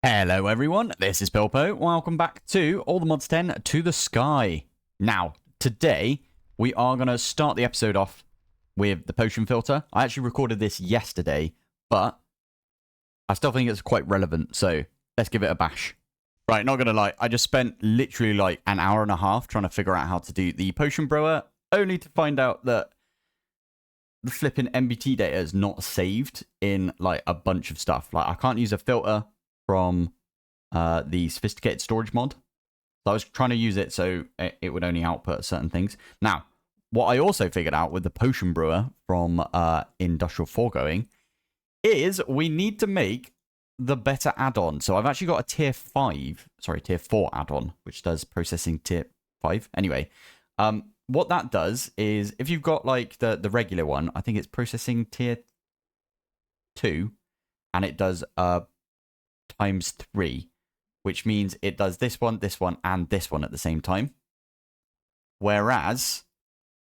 Hello everyone, this is Pilpoh. Welcome back to All the Mods 10 To The Sky. Now, today, we are going to start the episode off with the potion filter. I actually recorded this yesterday, but I still think it's quite relevant, so let's give it a bash. Right, not going to lie, I just spent literally like an hour and a half trying to figure out how to do the potion brewer, only to find out that the flipping MBT data is not saved in like a bunch of stuff. Like, I can't use a filter from the sophisticated storage mod. So I was trying to use it so it would only output certain things. Now, what I also figured out with the potion brewer from industrial foregoing is we need to make the better add-on. So I've actually got a tier 4 add-on, which does processing tier 5. Anyway, what that does is if you've got like the regular one, I think it's processing tier 2, and it does times 3, which means it does this one, and this one at the same time. Whereas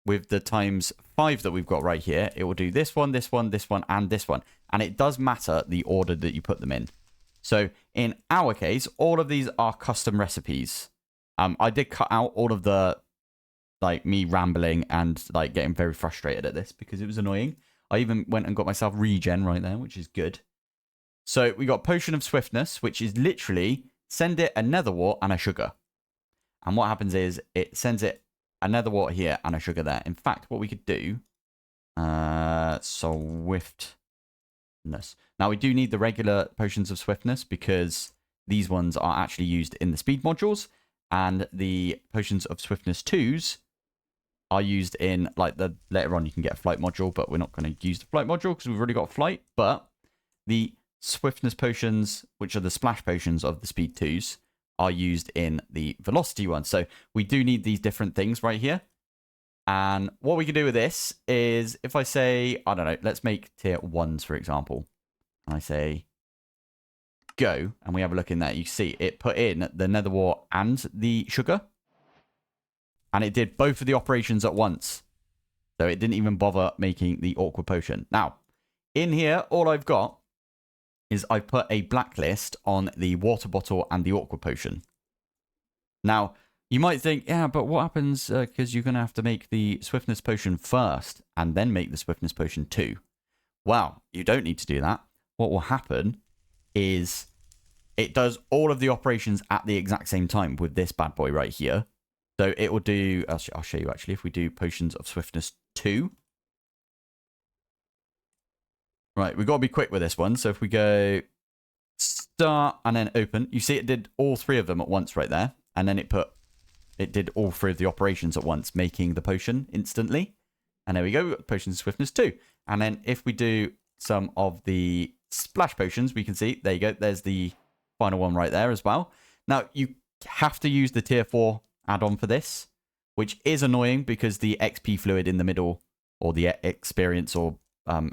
with the times 5 that we've got right here, it will do this one, and this one. And it does matter the order that you put them in. So in our case, all of these are custom recipes. I did cut out all of the like me rambling and like getting very frustrated at this because it was annoying. I even went and got myself regen right there, which is good. So we got Potion of Swiftness, which is literally send it a nether wart and a sugar. And what happens is it sends it a nether wart here and a sugar there. In fact, what we could do, Swiftness. Now we do need the regular Potions of Swiftness because these ones are actually used in the speed modules, and the Potions of Swiftness 2s are used in like the later on you can get a flight module, but we're not going to use the flight module because we've already got flight. But the Swiftness potions, which are the splash potions of the speed 2s, are used in the velocity one. So we do need these different things right here. And what we can do with this is if I say, I don't know, let's make tier 1s, for example. And I say go, and we have a look in there. You see it put in the nether wart and the sugar. And it did both of the operations at once. So it didn't even bother making the awkward potion. Now, in here, all I've got is I've put a blacklist on the water bottle and the awkward potion. Now, you might think, yeah, but what happens because you're going to have to make the swiftness potion first and then make the swiftness potion too? Well, you don't need to do that. What will happen is it does all of the operations at the exact same time with this bad boy right here. So it will do, I'll show you actually, if we do Potions of Swiftness 2. Right, we've got to be quick with this one. So if we go start and then open, you see it did all 3 of them at once right there. And then it did all 3 of the operations at once, making the potion instantly. And there we go, we've got Potions of Swiftness 2. And then if we do some of the splash potions, we can see, there you go, there's the final one right there as well. Now, you have to use the tier 4 add-on for this, which is annoying because the XP fluid in the middle, or the experience or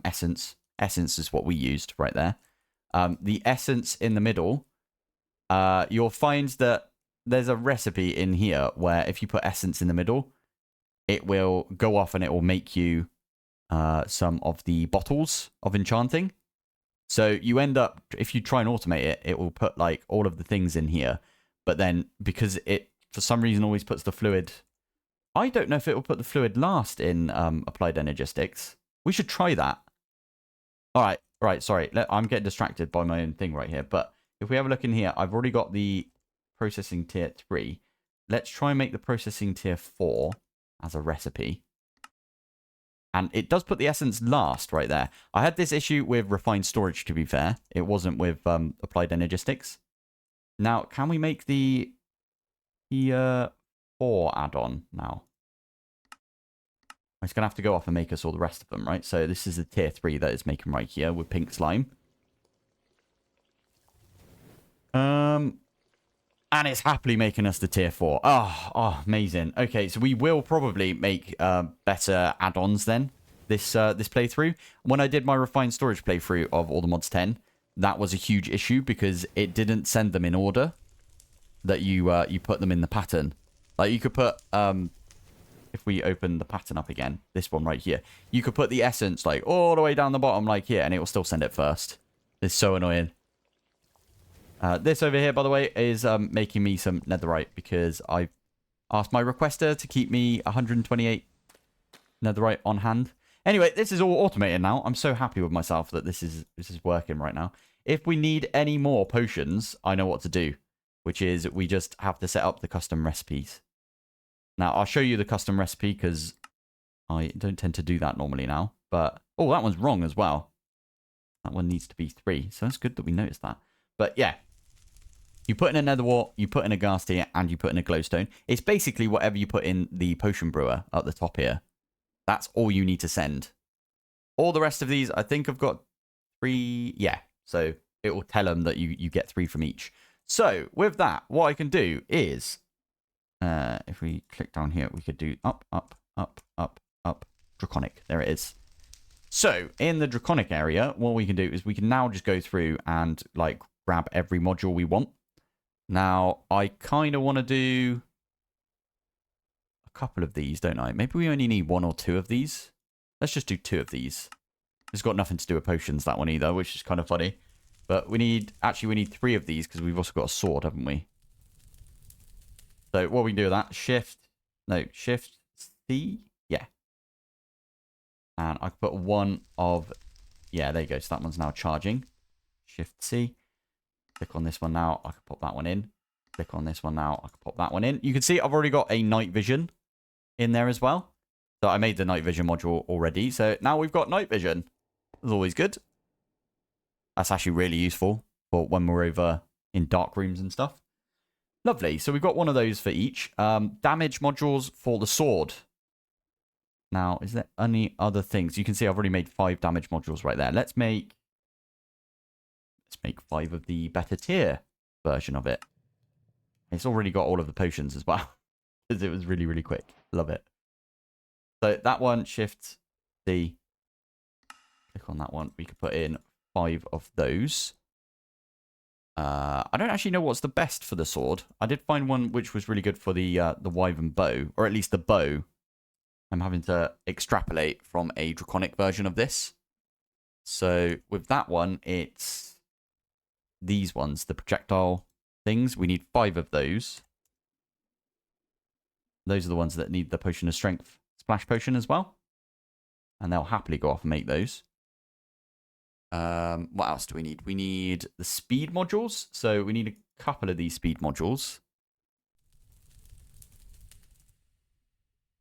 essence is what we used right there. The essence in the middle, you'll find that there's a recipe in here where if you put essence in the middle, it will go off and it will make you some of the bottles of enchanting. So you end up, if you try and automate it, it will put like all of the things in here. But then because it, for some reason, always puts the fluid, I don't know if it will put the fluid last in applied energistics. We should try that. All right, right, sorry. I'm getting distracted by my own thing right here. But if we have a look in here, I've already got the processing tier 3. Let's try and make the processing tier 4 as a recipe. And it does put the essence last right there. I had this issue with refined storage, to be fair. It wasn't with applied energistics. Now, can we make the tier 4 add-on now? It's going to have to go off and make us all the rest of them, right? So this is the tier 3 that it's making right here with pink slime. And it's happily making us the tier 4. Oh, amazing. Okay, so we will probably make better add-ons then this playthrough. When I did my refined storage playthrough of All the Mods 10, that was a huge issue because it didn't send them in order that you put them in the pattern. Like you could put if we open the pattern up again, this one right here, you could put the essence like all the way down the bottom like here, and it will still send it first. It's so annoying. This over here, by the way, is making me some netherite because I've asked my requester to keep me 128 netherite on hand. Anyway, this is all automated now. I'm so happy with myself that this is working right now. If we need any more potions, I know what to do, which is we just have to set up the custom recipes. Now, I'll show you the custom recipe because I don't tend to do that normally now. But, oh, that one's wrong as well. That one needs to be 3. So that's good that we noticed that. But yeah, you put in a nether wart, you put in a ghast tier, and you put in a glowstone. It's basically whatever you put in the potion brewer at the top here. That's all you need to send. All the rest of these, I think I've got 3. Yeah, so it will tell them that you get 3 from each. So with that, what I can do is, if we click down here, we could do up, up, up, up, up, Draconic. There it is. So in the Draconic area, what we can do is we can now just go through and like grab every module we want. Now, I kind of want to do a couple of these, don't I? Maybe we only need 1 or 2 of these. Let's just do 2 of these. It's got nothing to do with potions, that one either, which is kind of funny. But we need 3 of these because we've also got a sword, haven't we? So what we can do with that, Shift C, yeah. And I can put 1 of, yeah, there you go. So that one's now charging. Shift C. Click on this one now. I can pop that one in. Click on this one now. I can pop that one in. You can see I've already got a night vision in there as well. So I made the night vision module already. So now we've got night vision. That's always good. That's actually really useful for when we're over in dark rooms and stuff. Lovely. So we've got 1 of those for each. Damage modules for the sword. Now, is there any other things? You can see I've already made 5 damage modules right there. Let's make 5 of the better tier version of it. It's already got all of the potions as well. Because it was really, really quick. Love it. So that one, Shift C. Click on that one. We could put in 5 of those. I don't actually know what's the best for the sword. I did find one which was really good for the wyvern bow. Or at least the bow. I'm having to extrapolate from a draconic version of this. So with that one, it's these ones, the projectile things. We need 5 of those. Those are the ones that need the potion of strength splash potion as well. And they'll happily go off and make those. What else do we need? We need the speed modules. So we need a couple of these speed modules.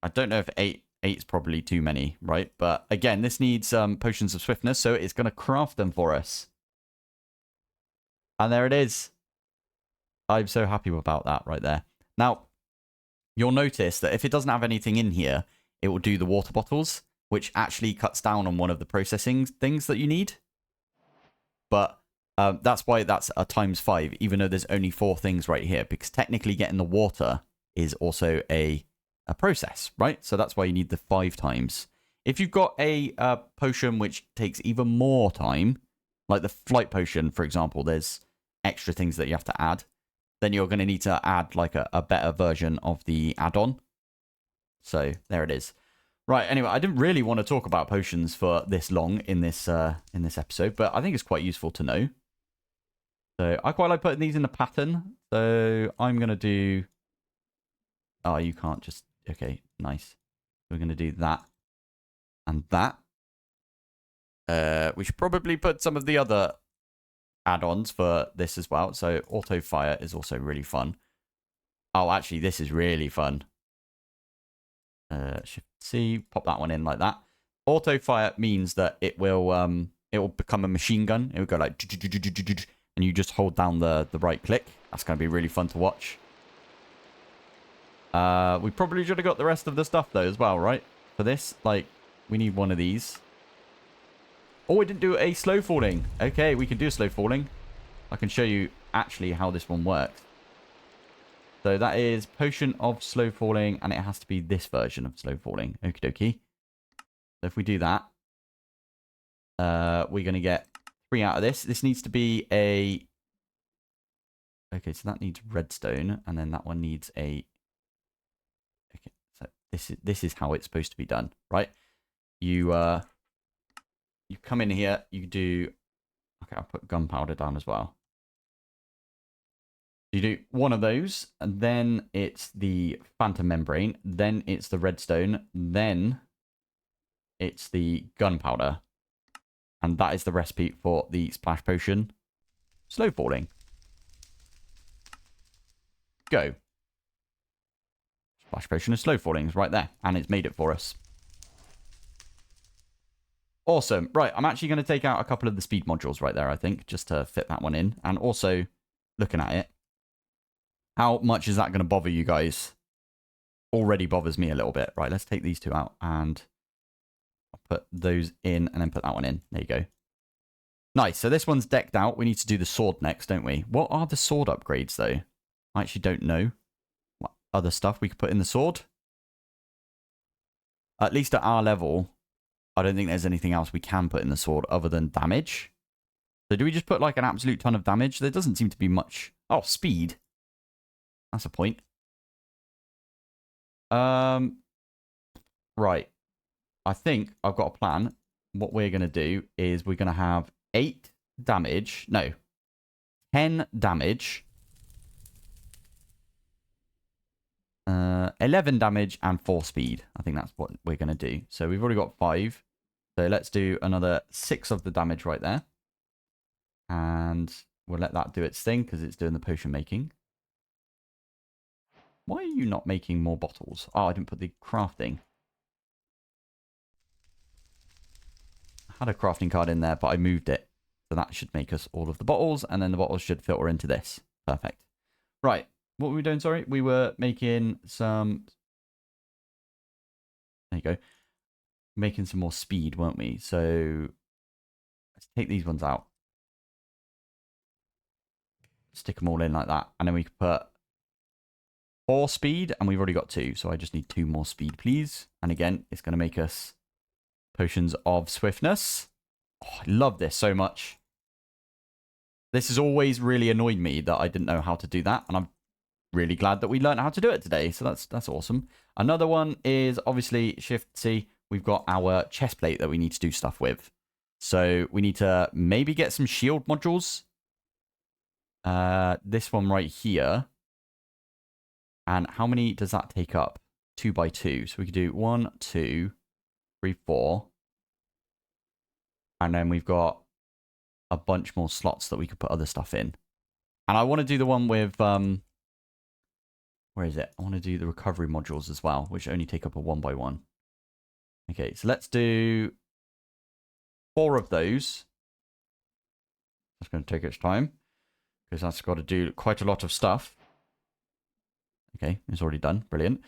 I don't know if 8 is probably too many, right? But again, this needs potions of swiftness, so it's going to craft them for us. And there it is. I'm so happy about that right there. Now, you'll notice that if it doesn't have anything in here, it will do the water bottles, which actually cuts down on one of the processing things that you need. But that's why that's a ×5, even though there's only 4 things right here, because technically getting the water is also a process, right? So that's why you need the 5 times. If you've got a potion which takes even more time, like the flight potion, for example, there's extra things that you have to add, then you're going to need to add like a better version of the add-on. So there it is. Right, anyway, I didn't really want to talk about potions for this long in this episode, but I think it's quite useful to know. So I quite like putting these in a pattern. So I'm going to do... Oh, you can't just... Okay, nice. We're going to do that and that. We should probably put some of the other add-ons for this as well. So auto fire is also really fun. Oh, actually, this is really fun. Shift C, pop that one in like that. Auto fire means that it will become a machine gun. It will go like, and you just hold down the right click. That's going to be really fun to watch. We probably should have got the rest of the stuff though as well, right? For this, like, we need 1 of these. Oh, we didn't do a slow falling. Okay, we can do a slow falling. I can show you actually how this one works. So that is potion of slow falling, and it has to be this version of slow falling. Okie dokie. So if we do that, we're going to get 3 out of this. This needs to be a... Okay, so that needs redstone, and then that one needs a... Okay, so this is how it's supposed to be done, right? You come in here, you do... Okay, I'll put gunpowder down as well. You do one of those, and then it's the phantom membrane, then it's the redstone, then it's the gunpowder. And that is the recipe for the splash potion. Slow falling. Go. Splash potion of slow falling is right there. And it's made it for us. Awesome. Right, I'm actually going to take out a couple of the speed modules right there, I think, just to fit that one in. And also, looking at it, how much is that going to bother you guys? Already bothers me a little bit. Right, let's take these two out and I'll put those in and then put that one in. There you go. Nice. So this one's decked out. We need to do the sword next, don't we? What are the sword upgrades, though? I actually don't know. What other stuff we could put in the sword? At least at our level, I don't think there's anything else we can put in the sword other than damage. So do we just put like an absolute ton of damage? There doesn't seem to be much. Oh, speed. That's a point. Right. I think I've got a plan. What we're going to do is we're going to have 8 damage. No. 10 damage. 11 damage and 4 speed. I think that's what we're going to do. So we've already got 5. So let's do another 6 of the damage right there. And we'll let that do its thing because it's doing the potion making. Why are you not making more bottles? Oh, I didn't put the crafting. I had a crafting card in there, but I moved it. So that should make us all of the bottles. And then the bottles should filter into this. Perfect. Right. What were we doing? Sorry. We were making some... There you go. Making some more speed, weren't we? So let's take these ones out. Stick them all in like that. And then we can put 4 speed. And we've already got 2. So I just need 2 more speed, please. And again, it's going to make us potions of swiftness. Oh, I love this so much. This has always really annoyed me that I didn't know how to do that. And I'm really glad that we learned how to do it today. So that's awesome. Another one is obviously Shift C. We've got our chestplate that we need to do stuff with. So we need to maybe get some shield modules. This one right here. And how many does that take up? 2 by 2. So we could do 1, 2, 3, 4. And then we've got a bunch more slots that we could put other stuff in. And I want to do the one with... where is it? I want to do the recovery modules as well, which only take up a 1 by 1. Okay, so let's do 4 of those. That's going to take its time, because that's got to do quite a lot of stuff. Okay, it's already done. Brilliant.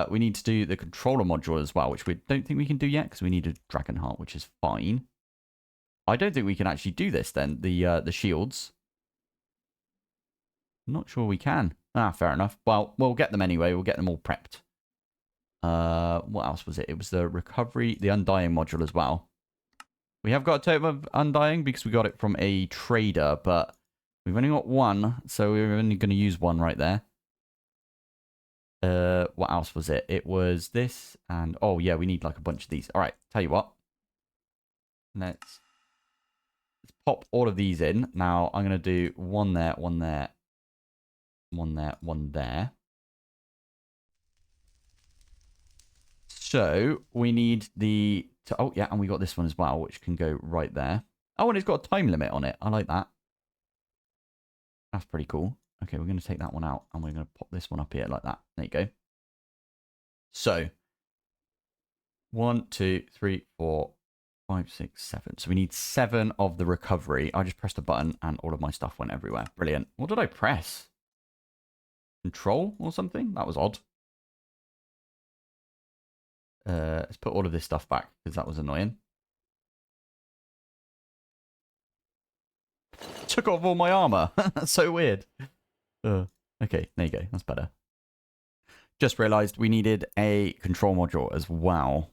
We need to do the controller module as well, which we don't think we can do yet, because we need a dragon heart, which is fine. I don't think we can actually do this then, the shields. I'm not sure we can. Ah, fair enough. Well, we'll get them anyway. We'll get them all prepped. What else was it? It was the recovery, the undying module as well. We have got a totem of undying because we got it from a trader, but we've only got 1, so we're only going to use 1 right there. What else was it? It was this, and oh yeah, we need like a bunch of these. All right, tell you what. Let's pop all of these in. Now I'm going to do 1 there, 1 there, 1 there, 1 there. So we need the... oh, yeah, and we got this one as well, which can go right there. Oh, and it's got a time limit on it. I like that. That's pretty cool. Okay, we're going to take that one out, and we're going to pop this one up here like that. There you go. So, 1, 2, 3, 4, 5, 6, 7. So we need 7 of the recovery. I just pressed a button, and all of my stuff went everywhere. Brilliant. What did I press? Control or something? That was odd. Let's put all of this stuff back because that was annoying. Took off all my armor. That's so weird. Okay, there you go. That's better. Just realized we needed a control module as well.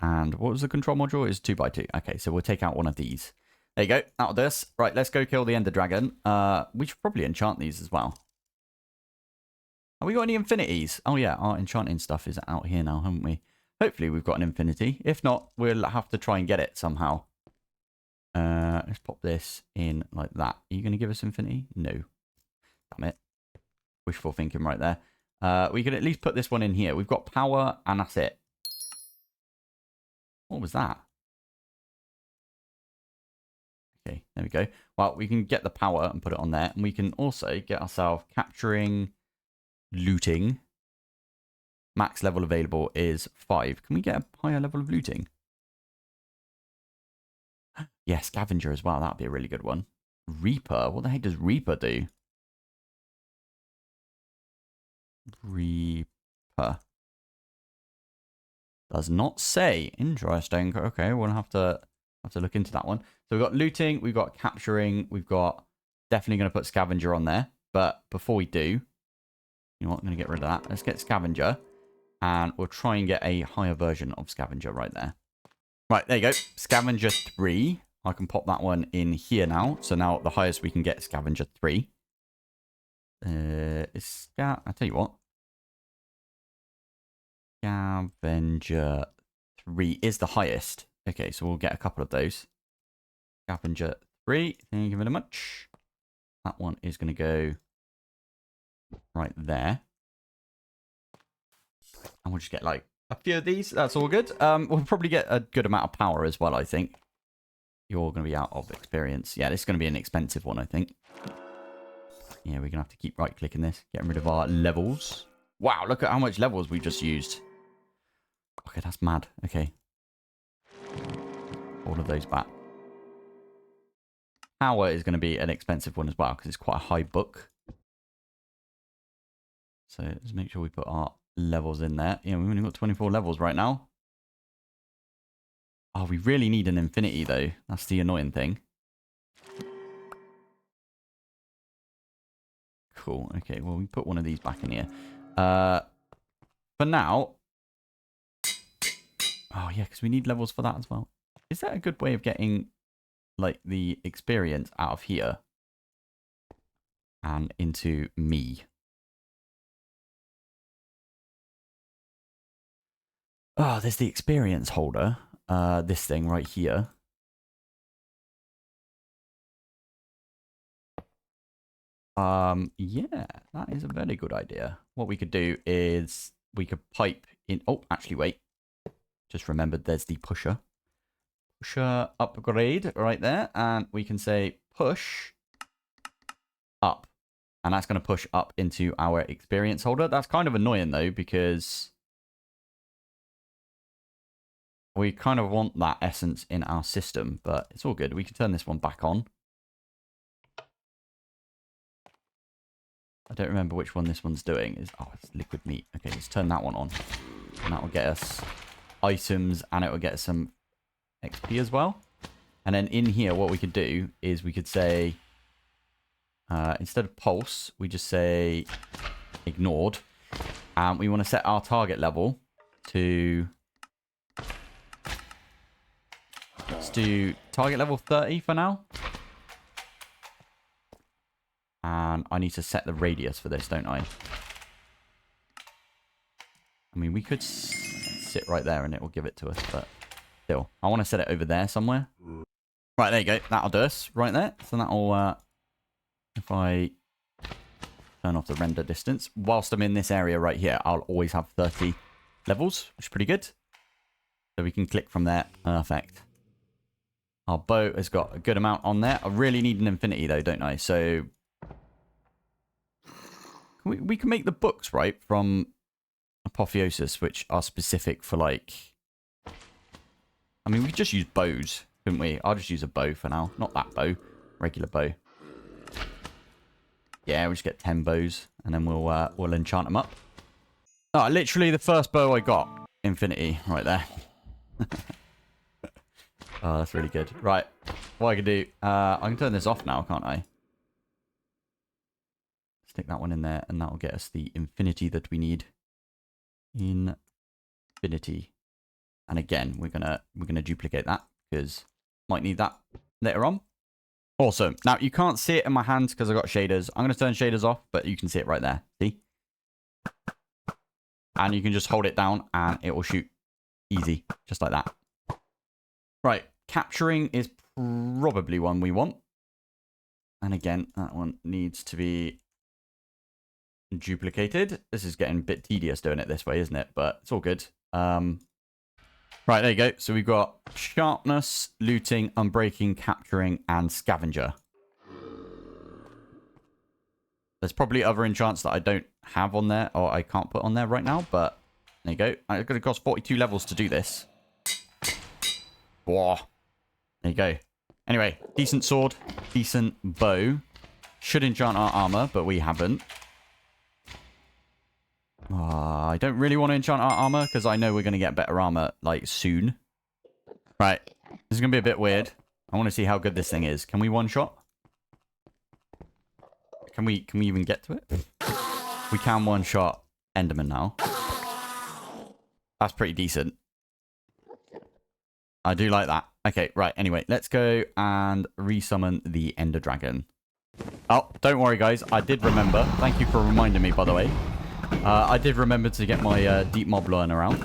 And what was the control module? It's 2 by 2. Okay, so we'll take out one of these. There you go. That'll do us. Right, let's go kill the Ender Dragon. We should probably enchant these as well. Have we got any infinities? Oh yeah, our enchanting stuff is out here now, haven't we? Hopefully we've got an infinity. If not, we'll have to try and get it somehow. Let's pop this in like that. Are you going to give us infinity? No. Damn it. Wishful thinking right there. We could at least put this one in here. We've got power, and that's it. What was that? Okay, there we go. Well, we can get the power and put it on there. And we can also get ourselves capturing, looting. Max level available is 5. Can we get a higher level of looting? Yeah, scavenger as well. That would be a really good one. Reaper. What the heck does Reaper do? Reaper. Does not say. Interesting. Okay, we'll have to look into that one. So we've got looting, we've got capturing, we've got definitely going to put scavenger on there. But before we do, you know what? I'm going to get rid of that. Let's get scavenger. And we'll try and get a higher version of scavenger right there. Right, there you go. Scavenger 3. I can pop that one in here now. So now the highest we can get is scavenger 3. I tell you what. Scavenger 3 is the highest. Okay, so we'll get a couple of those. Scavenger 3. Thank you very much. That one is going to go right there. And we'll just get like a few of these. That's all good. We'll probably get a good amount of power as well, I think. You're going to be out of experience. Yeah, this is going to be an expensive one, I think. Yeah, we're going to have to keep right-clicking this. Getting rid of our levels. Wow, look at how much levels we just used. Okay, that's mad. Okay. All of those back. Power is going to be an expensive one as well, because it's quite a high book. So let's make sure we put our levels in there. Yeah, we've only got 24 levels right now. Oh, we really need an infinity, though. That's the annoying thing. Cool. Okay, well, we put one of these back in here. For now... Oh, yeah, because we need levels for that as well. Is that a good way of getting, like, the experience out of here? And into me. Oh, there's the experience holder. This thing right here. Yeah, that is a very good idea. What we could do is we could pipe in. Oh, actually, wait. Just remembered there's the pusher. Pusher upgrade right there. And we can say push up. And that's going to push up into our experience holder. That's kind of annoying, though, because we kind of want that essence in our system. But it's all good. We can turn this one back on. I don't remember which one this one's doing. Oh, it's liquid meat. Okay, let's turn that one on. And that will get us items, and it will get us some XP as well. And then in here, what we could do is we could say, instead of pulse, we just say ignored. And we want to set our target level to... Let's do target level 30 for now. And I need to set the radius for this, don't I? I mean, we could sit right there and it will give it to us, but still. I want to set it over there somewhere. Right, there you go. That'll do us right there. So that'll, if I turn off the render distance, whilst I'm in this area right here, I'll always have 30 levels, which is pretty good. So we can click from there. Perfect. Our bow has got a good amount on there. I really need an infinity though, don't I? So... We can make the books, right, from Apotheosis, which are specific for, like... I mean, we could just use bows, couldn't we? I'll just use a bow for now. Not that bow. Regular bow. Yeah, we'll just get 10 bows, and then we'll enchant them up. Oh, literally the first bow I got. Infinity, right there. Oh, that's really good. Right, what I can do... I can turn this off now, can't I? Stick that one in there, and that will get us the infinity that we need. Infinity. And again, we're gonna duplicate that because might need that later on. Awesome. Now you can't see it in my hands because I've got shaders. I'm gonna turn shaders off, but you can see it right there. See? And you can just hold it down and it will shoot easy, just like that. Right, capturing is probably one we want. And again, that one needs to be duplicated. This is getting a bit tedious doing it this way, isn't it? But it's all good. Right, there you go. So we've got sharpness, looting, unbreaking, capturing, and scavenger. There's probably other enchants that I don't have on there, or I can't put on there right now, but there you go. It's going to cost 42 levels to do this. Whoa. There you go. Anyway, decent sword, decent bow. Should enchant our armor, but we haven't. I don't really want to enchant our armor because I know we're going to get better armor like soon. Right. This is going to be a bit weird. I want to see how good this thing is. Can we one shot? Can we even get to it? We can one shot Enderman now. That's pretty decent. I do like that. Okay, right. Anyway, let's go and resummon the Ender Dragon. Oh, don't worry, guys. I did remember. Thank you for reminding me, by the way. I did remember to get my deep mob learner out.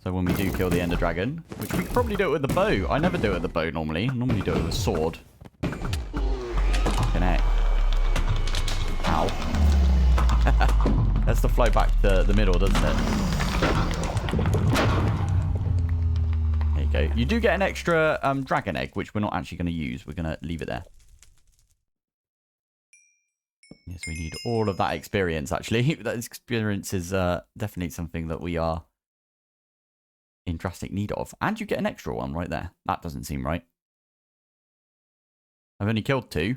So when we do kill the Ender Dragon, which we could probably do it with the bow. I never do it with the bow normally. I normally do it with a sword. Fucking heck. Ow. That's the fly back to the middle, doesn't it? There you go. You do get an extra dragon egg, which we're not actually going to use. We're going to leave it there. Yes, we need all of that experience, actually. That experience is definitely something that we are in drastic need of. And you get an extra one right there. That doesn't seem right. I've only killed 2.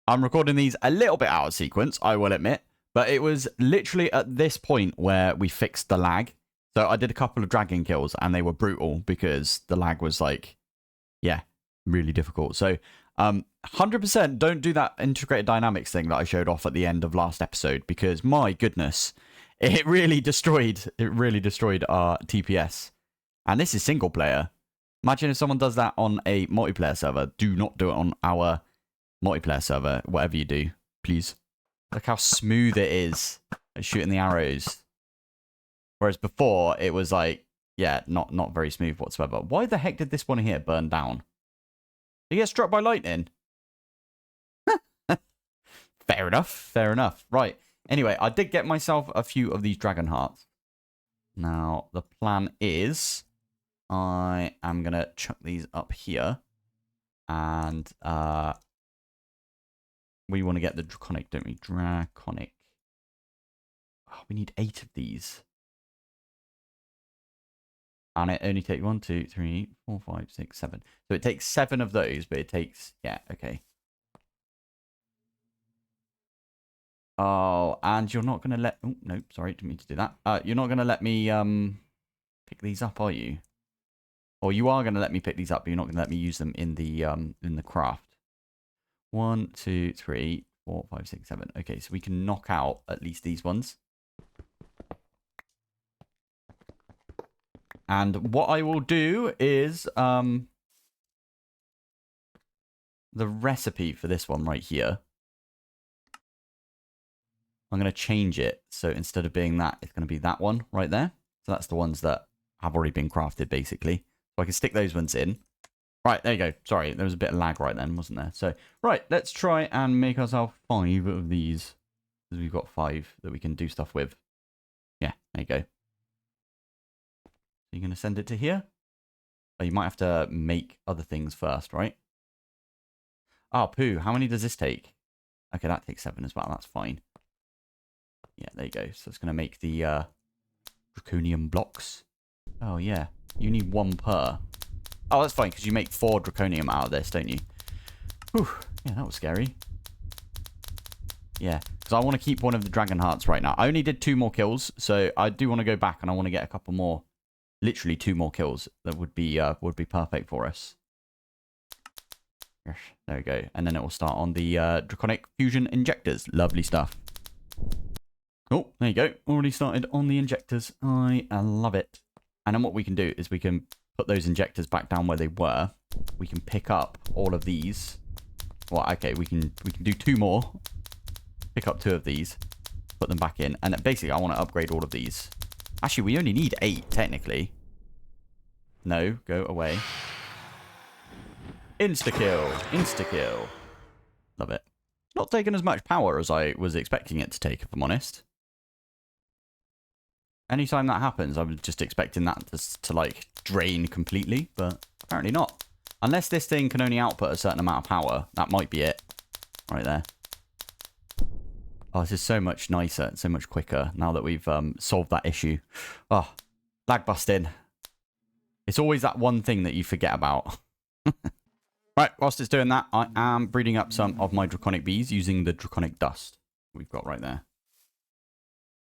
I'm recording these a little bit out of sequence, I will admit. But it was literally at this point where we fixed the lag. So I did a couple of dragon kills, and they were brutal because the lag was like, yeah, really difficult. So 100% don't do that integrated dynamics thing that I showed off at the end of last episode, because my goodness, it really destroyed our TPS. And this is single player. Imagine if someone does that on a multiplayer server. Do not do it on our multiplayer server, whatever you do, please. Look how smooth it is at shooting the arrows. Whereas before it was like, yeah, not very smooth whatsoever. Why the heck did this one here burn down? Did he get struck by lightning? Fair enough. Fair enough. Right. Anyway, I did get myself a few of these dragon hearts. Now, the plan is I am going to chuck these up here. And we want to get the Draconic, don't we? Draconic. Oh, we need 8 of these. And it only takes 1, 2, 3, 4, 5, 6, 7. So it takes 7 of those, but it takes, yeah, okay. Oh, and you're not going to let, oh, no, sorry, didn't mean to do that. You're not going to let me pick these up, are you? Or you are going to let me pick these up, but you're not going to let me use them in the craft. 1, 2, 3, 4, 5, 6, 7. Okay, so we can knock out at least these ones. And what I will do is the recipe for this one right here. I'm going to change it. So instead of being that, it's going to be that one right there. So that's the ones that have already been crafted, basically. So I can stick those ones in. Right, there you go. Sorry, there was a bit of lag right then, wasn't there? So, right, let's try and make ourselves 5 of these. Because we've got 5 that we can do stuff with. Yeah, there you go. You're going to send it to here? Oh, you might have to make other things first, right? Oh, poo. How many does this take? Okay, that takes 7 as well. That's fine. Yeah, there you go. So it's going to make the Draconium blocks. Oh, yeah. You need 1 per. Oh, that's fine, because you make 4 Draconium out of this, don't you? Whew. Yeah, that was scary. Yeah, because I want to keep one of the dragon hearts right now. I only did 2 more kills, so I do want to go back and I want to get a couple more. Literally 2 more kills. That would be perfect for us. Yes, there we go. And then it will start on the Draconic fusion injectors. Lovely stuff. Oh, there you go. Already started on the injectors. I love it. And then what we can do is we can put those injectors back down where they were. We can pick up all of these. Well, okay, we can do 2 more. Pick up 2 of these. Put them back in. And then basically, I want to upgrade all of these. Actually, we only need 8, technically. No, go away. Insta-kill. Insta-kill. Love it. Not taking as much power as I was expecting it to take, if I'm honest. Anytime that happens, I was just expecting that to like, drain completely, but apparently not. Unless this thing can only output a certain amount of power, that might be it. Right there. Oh, this is so much nicer, so much quicker now that we've solved that issue. Oh, lag busting. It's always that one thing that you forget about. Right, whilst it's doing that, I am breeding up some of my Draconic bees using the Draconic dust we've got right there.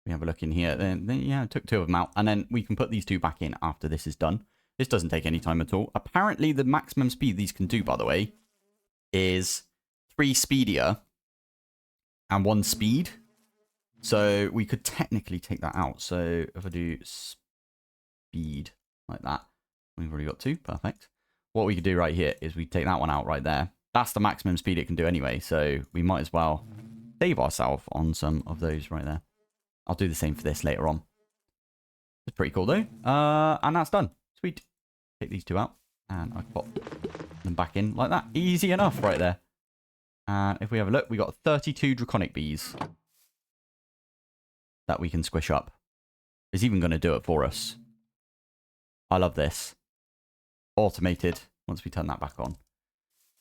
We have a look in here. Then yeah, I took 2 of them out. And then we can put these 2 back in after this is done. This doesn't take any time at all. Apparently, the maximum speed these can do, by the way, is 3 speedier and 1 speed. So we could technically take that out. So if I do speed like that, we've already got 2. Perfect. What we could do right here is we take that one out right there. That's the maximum speed it can do anyway. So we might as well save ourselves on some of those right there. I'll do the same for this later on. It's pretty cool though. And that's done. Sweet. Take these 2 out. And I pop them back in like that. Easy enough right there. And if we have a look, we got 32 Draconic bees that we can squish up. It's even going to do it for us. I love this. Automated. Once we turn that back on.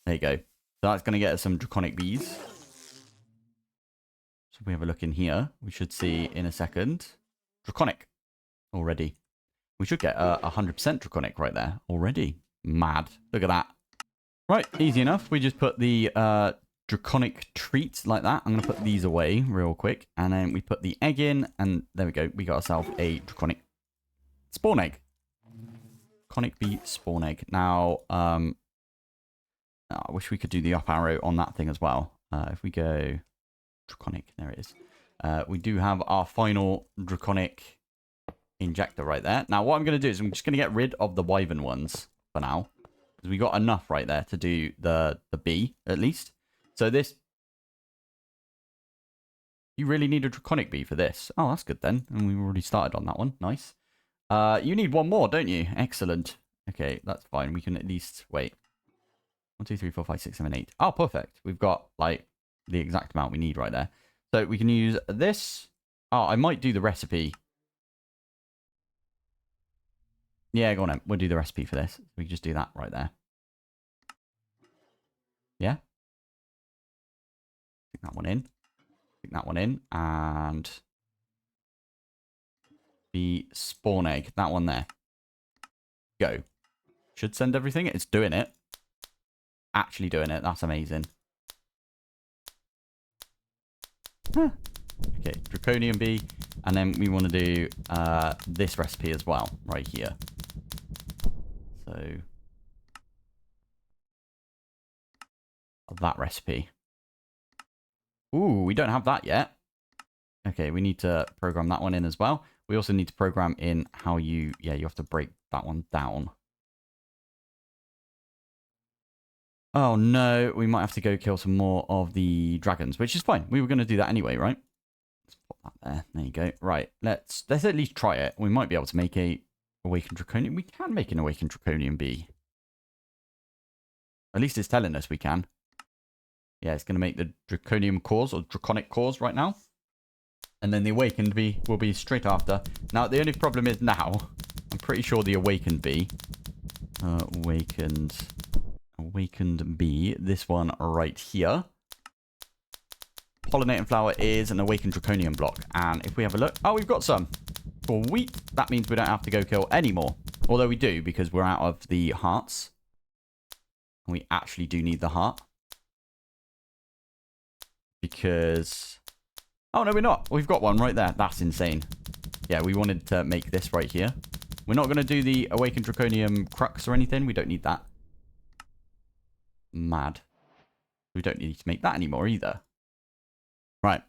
There you go. So that's going to get us some Draconic bees. So if we have a look in here, we should see in a second. Draconic. Already. We should get 100% Draconic right there. Already. Mad. Look at that. Right. Easy enough. We just put the Draconic treats like that. I'm going to put these away real quick. And then we put the egg in. And there we go. We got ourselves a Draconic spawn egg. Draconic bee spawn egg. Now, I wish we could do the up arrow on that thing as well. If we go Draconic, there it is. We do have our final Draconic injector right there. Now, what I'm going to do is I'm just going to get rid of the wyvern ones for now. Because we got enough right there to do the bee, at least. So this... You really need a Draconic bee for this. Oh, that's good then. And we've already started on that one. Nice. You need 1 more, don't you? Excellent. Okay, that's fine. We can at least... Wait. 1, 2, 3, 4, 5, 6, 7, 8. Oh, perfect. We've got, like, the exact amount we need right there. So we can use this. Oh, I might do the recipe. Yeah, go on then. We'll do the recipe for this. We can just do that right there. Yeah. Stick that one in. Stick that one in. And the spawn egg. That one there. Go. Should send everything. It's doing it. Actually doing it. That's amazing. Huh. Okay, Draconium bee. And then we want to do this recipe as well, right here. So, that recipe. Ooh, we don't have that yet. Okay, we need to program that one in as well. We also need to program in how you have to break that one down. Oh no, we might have to go kill some more of the dragons, which is fine. We were going to do that anyway, right? Let's put that there. There you go. Right, let's at least try it. We might be able to make a awakened draconium. We can make an awakened draconium bee. At least it's telling us we can. Yeah, it's going to make the draconium cores or draconic cores right now. And then the awakened bee will be straight after. Now, the only problem is now, I'm pretty sure the awakened bee, awakened bee, this one right here, pollinating flower is an awakened draconium block. And if we have a look, oh, we've got some. For wheat, that means we don't have to go kill any more. Although we do, because we're out of the hearts. And we actually do need the heart. Because... Oh, no, we're not. We've got one right there. That's insane. Yeah, we wanted to make this right here. We're not going to do the awakened draconium crux or anything. We don't need that. Mad. We don't need to make that anymore either. Right.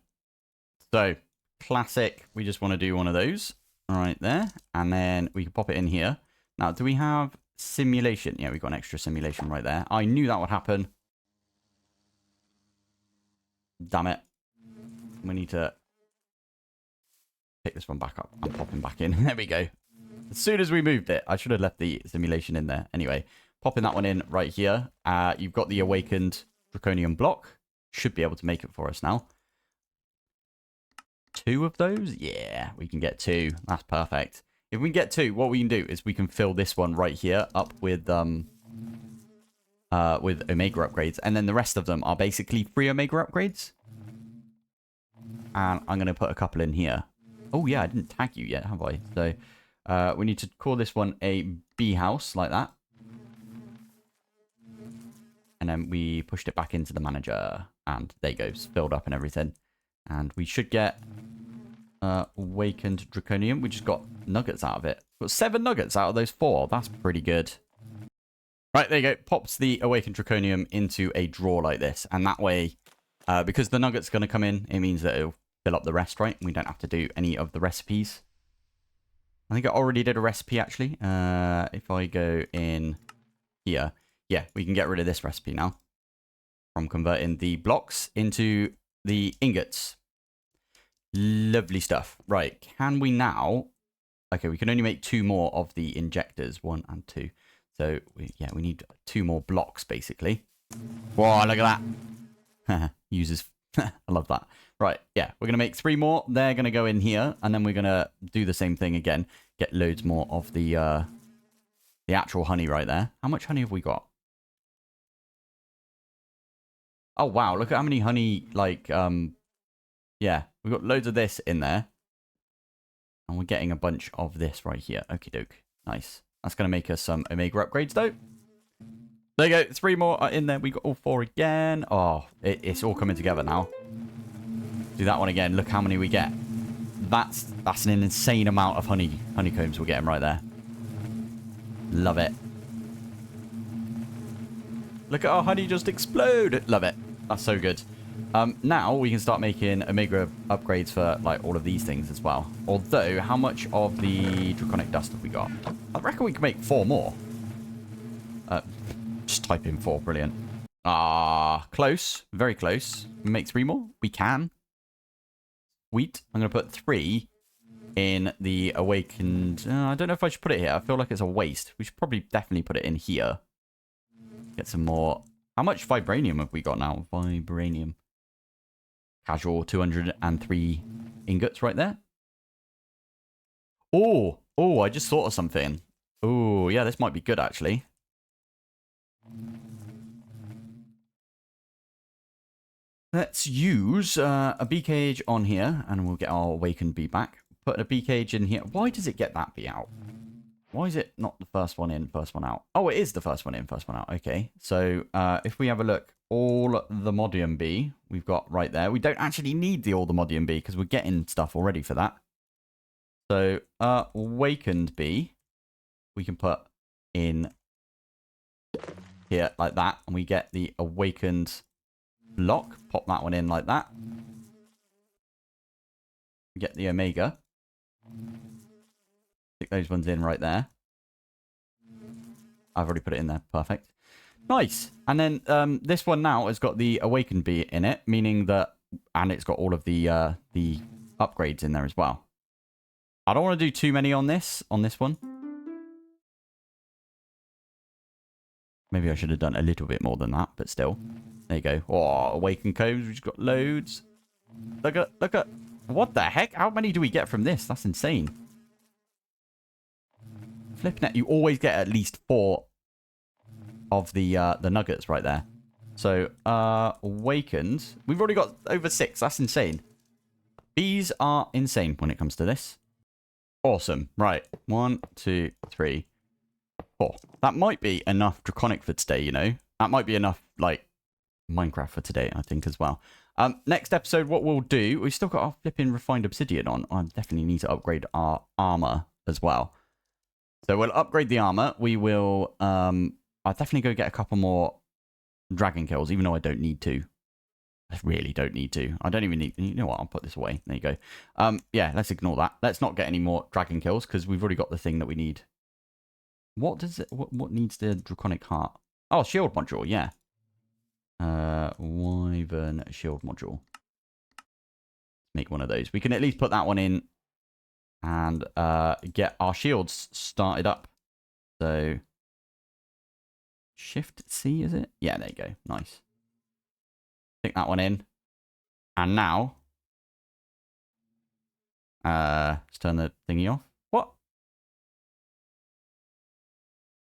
So, classic. We just want to do one of those right there. And then we can pop it in here. Now, do we have simulation? Yeah, we've got an extra simulation right there. I knew that would happen. Damn it. We need to pick this one back up. I'm popping back in. There we go. As soon as we moved it, I should have left the simulation in there. Anyway, popping that one in right here. You've got the awakened Draconium block. Should be able to make it for us now. 2 of those? Yeah, we can get 2. That's perfect. If we can get 2, what we can do is we can fill this one right here up with Omega upgrades. And then the rest of them are basically free Omega upgrades. And I'm going to put a couple in here. Oh, yeah, I didn't tag you yet, have I? So we need to call this one a bee house, like that. And then we pushed it back into the manager. And there you go, it's filled up and everything. And we should get awakened Draconium. We just got nuggets out of it. Got 7 nuggets out of those 4. That's pretty good. Right, there you go. Pops the awakened Draconium into a drawer like this. And that way, because the nugget's going to come in, it means that it'll fill up the rest, right? We don't have to do any of the recipes. I think I already did a recipe, actually. If I go in here, yeah, we can get rid of this recipe now. From converting the blocks into the ingots. Lovely stuff. Right, can we now... Okay, we can only make 2 more of the injectors. 1 and 2. So, yeah, we need 2 more blocks, basically. Whoa, look at that. Uses... I love that. Right, yeah, we're going to make 3 more. They're going to go in here, and then we're going to do the same thing again. Get loads more of the actual honey right there. How much honey have we got? Oh, wow, look at how many honey, like, yeah, we've got loads of this in there. And we're getting a bunch of this right here. Okie doke. Nice. That's going to make us some Omega upgrades, though. There you go. 3 more are in there. We got all 4 again. Oh, it's all coming together now. Do that one again. Look how many we get. That's an insane amount of honeycombs we're getting right there. Love it. Look at our honey just explode. Love it. That's so good. Now we can start making Omega upgrades for like all of these things as well. Although, how much of the Draconic dust have we got? I reckon we can make 4 more. Just type in 4. Brilliant. Ah, close. Very close. We make 3 more? We can. Sweet. I'm going to put 3 in the awakened... I don't know if I should put it here. I feel like it's a waste. We should probably definitely put it in here. Get some more... How much vibranium have we got now? Vibranium. Casual 203 ingots right there. Oh, I just thought of something. Oh, yeah, this might be good, actually. Let's use a bee cage on here, and we'll get our awakened bee back. Put a bee cage in here. Why does it get that bee out? Why is it not the first one in, first one out? Oh, it is the first one in, first one out. Okay, so if we have a look, all the Modium bee we've got right there. We don't actually need the all the Modium bee because we're getting stuff already for that. So awakened bee, we can put in here like that, and we get the awakened block. Pop that one in like that. Get the Omega. Stick those ones in right there. I've already put it in there. Perfect. Nice. And then this one now has got the awakened bee in it, meaning that, and it's got all of the upgrades in there as well. I don't want to do too many on this one. Maybe I should have done a little bit more than that, but still. There you go. Oh, awakened combs. We've got loads. Look at. What the heck? How many do we get from this? That's insane. Flipping it. You always get at least 4 of the nuggets right there. So, awakened. We've already got over 6. That's insane. Bees are insane when it comes to this. Awesome. Right. 1, 2, 3, 4. That might be enough Draconic for today, you know. That might be enough, like, Minecraft for today, I think, as well. Next episode, what we'll do... We've still got our flipping refined obsidian on. I definitely need to upgrade our armor as well. So we'll upgrade the armor. We will... I'll definitely go get a couple more dragon kills, even though I don't need to. I really don't need to. I don't even need... You know what? I'll put this away. There you go. Yeah, let's ignore that. Let's not get any more dragon kills, because we've already got the thing that we need. What does it... What needs the Draconic heart? Oh, shield module, yeah. Wyvern shield module. Make one of those. We can at least put that one in and get our shields started up. So Shift C, is it? Yeah, there you go. Nice. Stick that one in. And now, let's turn the thingy off. What?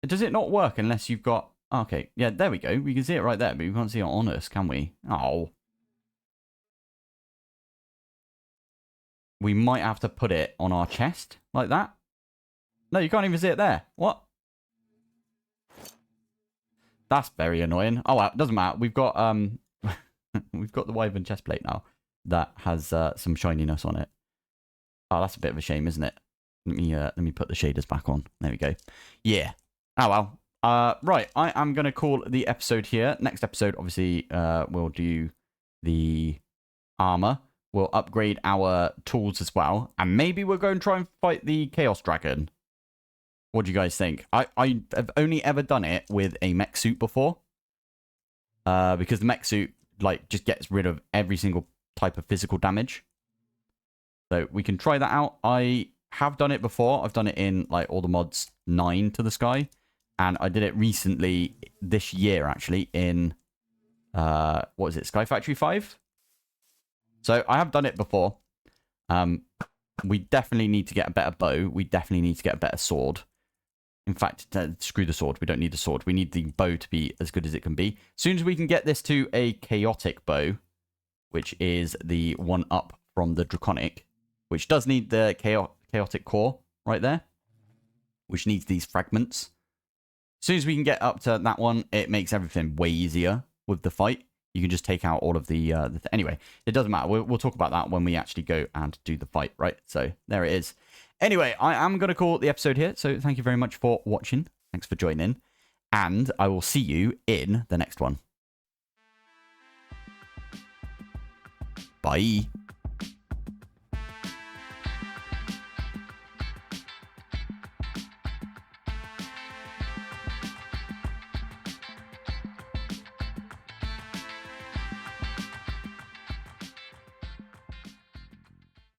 Does it not work unless you've got... Okay, yeah, there we go. We can see it right there, but we can't see it on us, can we? Oh. We might have to put it on our chest, like that. No, you can't even see it there. What? That's very annoying. Oh, well, it doesn't matter. We've got we've got the Wyvern chestplate now that has some shininess on it. Oh, that's a bit of a shame, isn't it? Let me put the shaders back on. There we go. Yeah. Oh well. Right. I am gonna call the episode here. Next episode, obviously, we'll do the armor. We'll upgrade our tools as well, and maybe we'll go and try and fight the Chaos Dragon. What do you guys think? I have only ever done it with a mech suit before, because the mech suit like just gets rid of every single type of physical damage. So we can try that out. I have done it before. I've done it in like all the mods 9 to the Sky, and I did it recently this year actually in what is it, Sky Factory 5. So I have done it before. We definitely need to get a better bow. We definitely need to get a better sword. In fact, screw the sword. We don't need the sword. We need the bow to be as good as it can be. As soon as we can get this to a chaotic bow, which is the one up from the Draconic, which does need the chaotic core right there, which needs these fragments. As soon as we can get up to that one, it makes everything way easier with the fight. You can just take out all of the anyway, it doesn't matter. We'll talk about that when we actually go and do the fight, right? So there it is. Anyway, I am going to call the episode here. So thank you very much for watching. Thanks for joining. And I will see you in the next one. Bye.